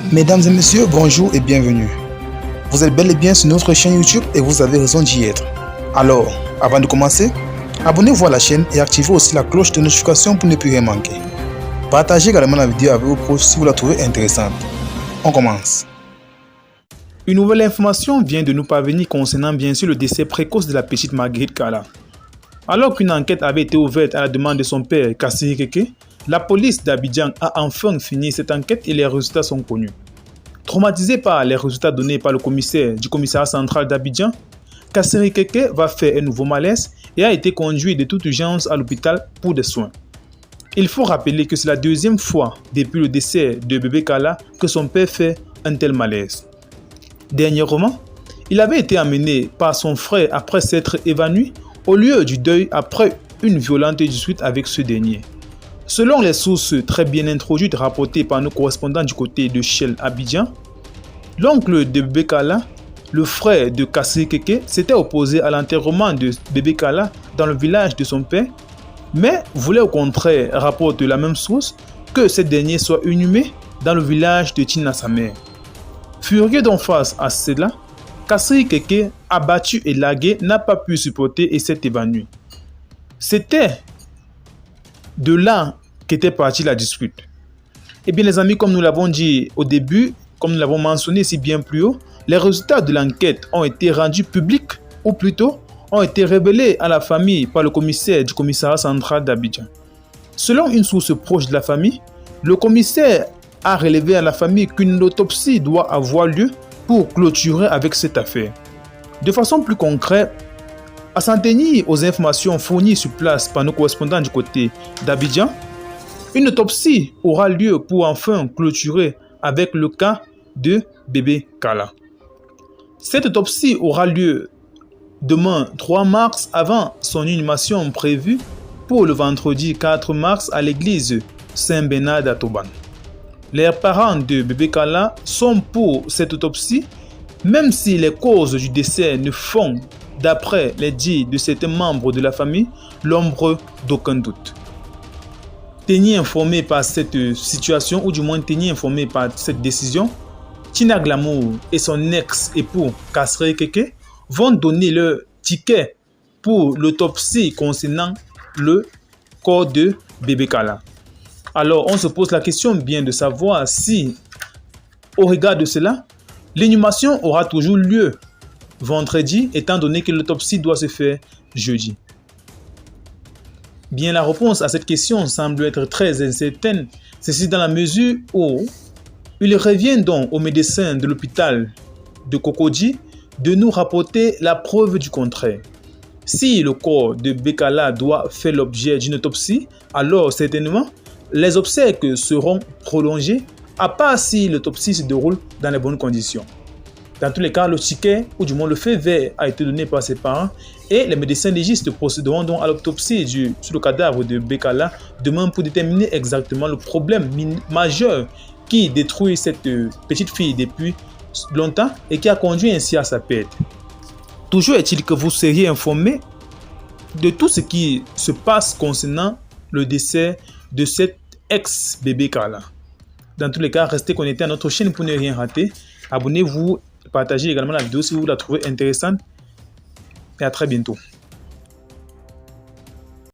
Mesdames et messieurs, bonjour et bienvenue. Vous êtes bel et bien sur notre chaîne YouTube et vous avez raison d'y être. Alors, avant de commencer, abonnez-vous à la chaîne et activez aussi la cloche de notification pour ne plus rien manquer. Partagez également la vidéo avec vos proches si vous la trouvez intéressante. On commence. Une nouvelle information vient de nous parvenir concernant bien sûr le décès précoce de la petite Marguerite Kala. Alors qu'une enquête avait été ouverte à la demande de son père, Kassiri Keke, la police d'Abidjan a enfin fini cette enquête et les résultats sont connus. Traumatisé par les résultats donnés par le commissaire du commissariat central d'Abidjan, Kassiri Keke va faire un nouveau malaise et a été conduit de toute urgence à l'hôpital pour des soins. Il faut rappeler que c'est la deuxième fois depuis le décès de bébé Kala que son père fait un tel malaise. Dernièrement, il avait été amené par son frère après s'être évanoui au lieu du deuil après une violente dispute avec ce dernier. Selon les sources très bien introduites rapportées par nos correspondants du côté de Shell Abidjan, l'oncle de bébé Kala, le frère de Kassiri Keke, s'était opposé à l'enterrement de bébé Kala dans le village de son père, mais voulait au contraire, rapporte la même source, que ce dernier soit inhumé dans le village de Tina sa mère. Furieux d'en face à cela, Kassiri Keke, abattu et largué, n'a pas pu supporter et s'est évanoui. C'était de là qu'était partie la dispute. Eh bien les amis, comme nous l'avons dit au début, comme nous l'avons mentionné si bien plus haut, les résultats de l'enquête ont été rendus publics, ou plutôt ont été révélés à la famille par le commissaire du commissariat central d'Abidjan. Selon une source proche de la famille, le commissaire a relevé à la famille qu'une autopsie doit avoir lieu pour clôturer avec cette affaire. De façon plus concrète, à s'en tenir aux informations fournies sur place par nos correspondants du côté d'Abidjan, une autopsie aura lieu pour enfin clôturer avec le cas de bébé Kala. Cette autopsie aura lieu demain 3 mars avant son inhumation prévue pour le vendredi 4 mars à l'église Saint-Bernard d'Atoban. Les parents de bébé Kala sont pour cette autopsie, même si les causes du décès ne font, d'après les dires de certains membres de la famille, l'ombre d'aucun doute. Tenu informé par cette situation, ou du moins tenu informé par cette décision, Tina Glamour et son ex-époux Kassiri Keke vont donner leur ticket pour l'autopsie concernant le corps de bébé Kala. Alors on se pose la question bien de savoir si, au regard de cela, l'inhumation aura toujours lieu vendredi, étant donné que l'autopsie doit se faire jeudi. Bien, la réponse à cette question semble être très incertaine, ceci dans la mesure où il revient donc aux médecins de l'hôpital de Cocody de nous rapporter la preuve du contraire. Si le corps de bébé Kala doit faire l'objet d'une autopsie, alors certainement les obsèques seront prolongées, à part si l'autopsie se déroule dans les bonnes conditions. Dans tous les cas, le ticket, ou du moins le fait vert, a été donné par ses parents et les médecins légistes procéderont donc à l'autopsie sur le cadavre de bébé Kala demain pour déterminer exactement le problème majeur qui détruit cette petite fille depuis longtemps et qui a conduit ainsi à sa perte. Toujours est-il que vous seriez informés de tout ce qui se passe concernant le décès de cette ex-bébé Kala. Dans tous les cas, restez connectés à notre chaîne pour ne rien rater. Abonnez-vous, partagez également la vidéo si vous la trouvez intéressante. Et à très bientôt.